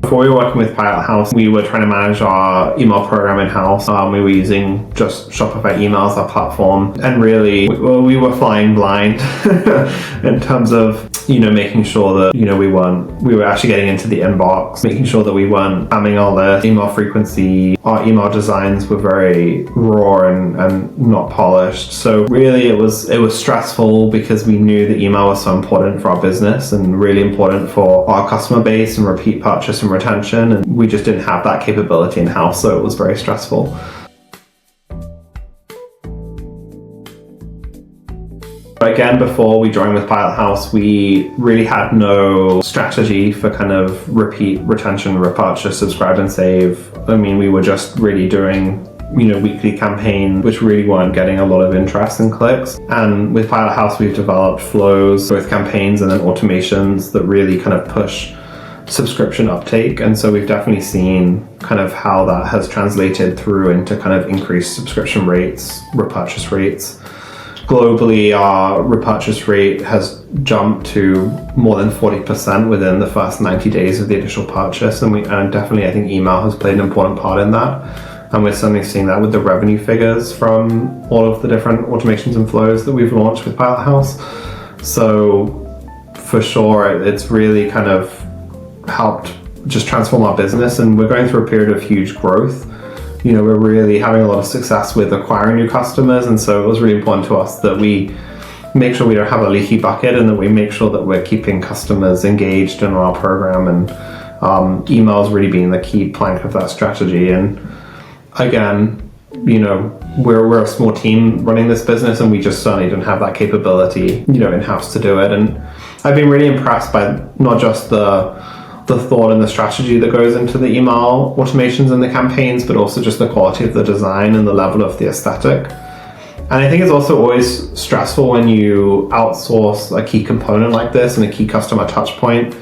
Before we were working with Pilothouse, we were trying to manage our email program in-house. We were using just Shopify emails, our platform, and really we were flying blind in terms of, making sure that, we were actually getting into the inbox, making sure that we weren't spamming all the email frequency. Our email designs were very raw and not polished. So really it was stressful because we knew that email was so important for our business and really important for our customer base and repeat purchase and retention. And we just didn't have that capability in-house. So it was very stressful. Again, before we joined with Pilothouse, we really had no strategy for kind of repeat retention, repurchase, subscribe and save. We were just really doing, weekly campaigns, which really weren't getting a lot of interest and clicks. And with Pilothouse, we've developed flows, both campaigns and then automations that really kind of push subscription uptake. And so we've definitely seen kind of how that has translated through into kind of increased subscription rates, repurchase rates. Globally, our repurchase rate has jumped to more than 40% within the first 90 days of the initial purchase. And definitely, I think email has played an important part in that. And we're certainly seeing that with the revenue figures from all of the different automations and flows that we've launched with Pilothouse. So for sure, it's really kind of helped just transform our business. And we're going through a period of huge growth. We're really having a lot of success with acquiring new customers, and so it was really important to us that we make sure we don't have a leaky bucket and that we make sure that we're keeping customers engaged in our program, and emails really being the key plank of that strategy. And again, we're a small team running this business, and we just certainly don't have that capability, in-house to do it. And I've been really impressed by not just the thought and the strategy that goes into the email automations and the campaigns, but also just the quality of the design and the level of the aesthetic. And I think it's also always stressful when you outsource a key component like this and a key customer touch point,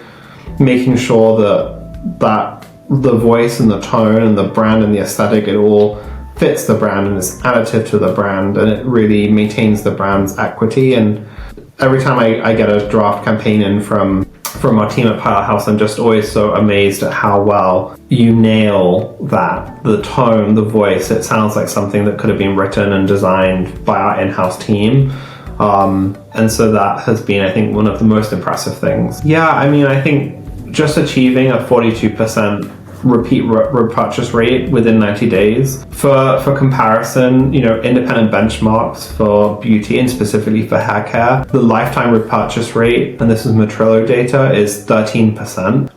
making sure that the voice and the tone and the brand and the aesthetic, it all fits the brand and is additive to the brand, and it really maintains the brand's equity. And every time I get a draft campaign in from our team at Pilothouse, I'm just always so amazed at how well you nail that. The tone, the voice, it sounds like something that could have been written and designed by our in-house team. And so that has been, I think, one of the most impressive things. Yeah, I think just achieving a 42% repeat repurchase rate within 90 days. For comparison, independent benchmarks for beauty and specifically for hair care, the lifetime repurchase rate, and this is Matrillo data, is 13%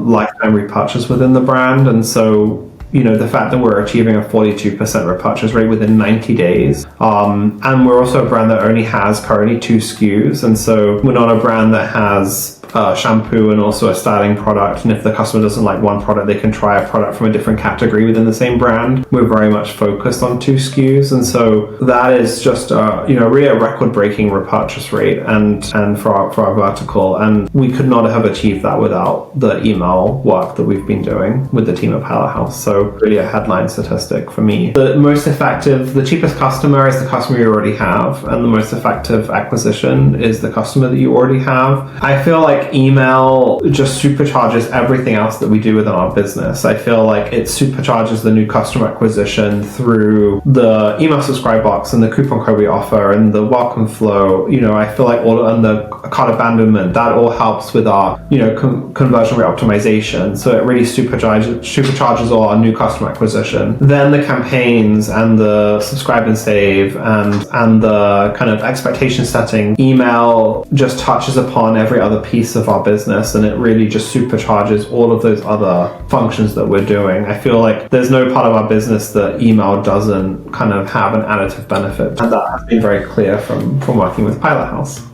lifetime repurchase within the brand. And so the fact that we're achieving a 42% repurchase rate within 90 days. And we're also a brand that only has currently 2 SKUs. And so we're not a brand that has shampoo and also a styling product. And if the customer doesn't like one product, they can try a product from a different category within the same brand. We're very much focused on 2 SKUs. And so that is just really a record-breaking repurchase rate and for our vertical. And we could not have achieved that without the email work that we've been doing with the team at Pilothouse. So really a headline statistic for me. The cheapest customer is the customer you already have, and the most effective acquisition is the customer that you already have. I feel like email just supercharges everything else that we do within our business. I feel like it supercharges the new customer acquisition through the email subscribe box and the coupon code we offer and the welcome flow. I feel like and the cart abandonment, that all helps with our conversion rate optimization. So it really supercharges all our new customer acquisition. Then the campaigns and the subscribe and save and the kind of expectation setting, email just touches upon every other piece of our business, and it really just supercharges all of those other functions that we're doing. I feel like there's no part of our business that email doesn't kind of have an additive benefit, and that has been very clear from working with Pilothouse.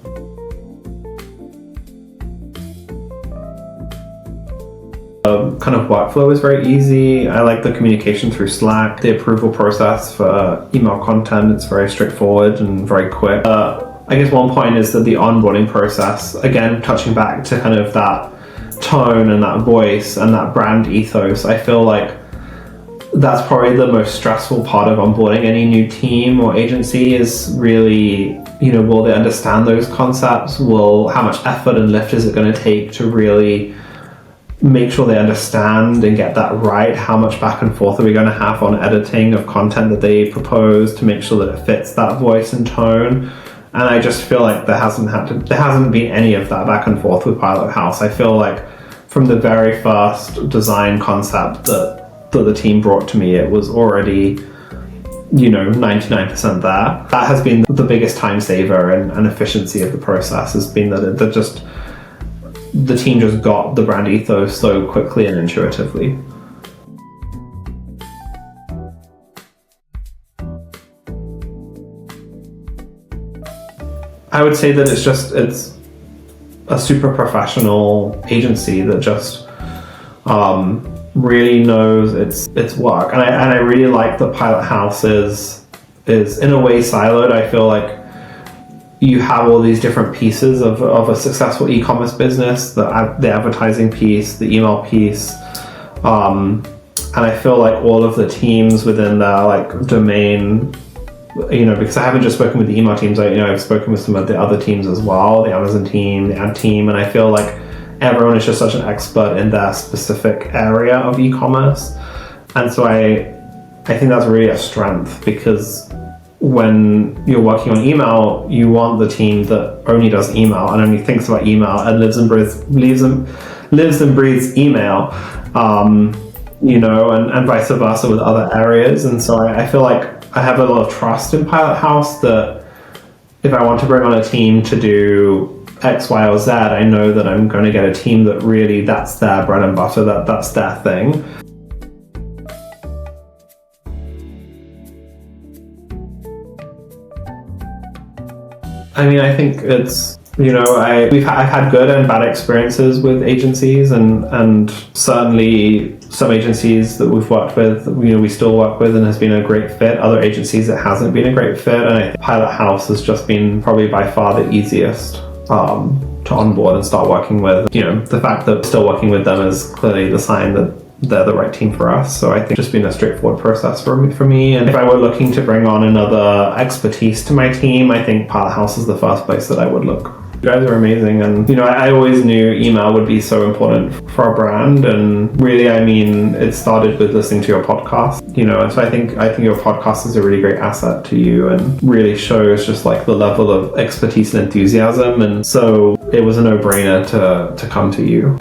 Kind of workflow is very easy. I like the communication through Slack. The approval process for email content, it's very straightforward and very quick. I guess one point is that the onboarding process, again, touching back to kind of that tone and that voice and that brand ethos, I feel like that's probably the most stressful part of onboarding any new team or agency is really, will they understand those concepts? How much effort and lift is it going to take to really make sure they understand and get that right. How much back and forth are we going to have on editing of content that they propose to make sure that it fits that voice and tone? And I just feel like there hasn't been any of that back and forth with Pilothouse. I feel like from the very first design concept that the team brought to me, it was already 99% there. That has been the biggest time saver and efficiency of the process, has been that the team just got the brand ethos so quickly and intuitively. I would say that it's a super professional agency that just really knows its work, and I really like that Pilothouse is in a way siloed. I feel like you have all these different pieces of a successful e-commerce business, the advertising piece, the email piece, and I feel like all of the teams within their like domain, because I haven't just spoken with the email teams, I've spoken with some of the other teams as well, the Amazon team, the ad team, and I feel like everyone is just such an expert in their specific area of e-commerce. And so I think that's really a strength, because when you're working on email, you want the team that only does email and only thinks about email and lives and breathes email, and vice versa with other areas. And so I feel like I have a lot of trust in Pilothouse that if I want to bring on a team to do X, Y, or Z, I know that I'm going to get a team that really, that's their bread and butter, that's their thing. I mean, I think it's, I've had good and bad experiences with agencies, and certainly some agencies that we've worked with, we still work with and has been a great fit. Other agencies it hasn't been a great fit, and I think Pilothouse has just been probably by far the easiest to onboard and start working with. The fact that we're still working with them is clearly the sign that they're the right team for us. So I think it's just been a straightforward process for me. And if I were looking to bring on another expertise to my team, I think Pilothouse is the first place that I would look. You guys are amazing, and I always knew email would be so important for our brand, and really, I mean, it started with listening to your podcast, and so I think your podcast is a really great asset to you and really shows just like the level of expertise and enthusiasm, and so it was a no-brainer to come to you.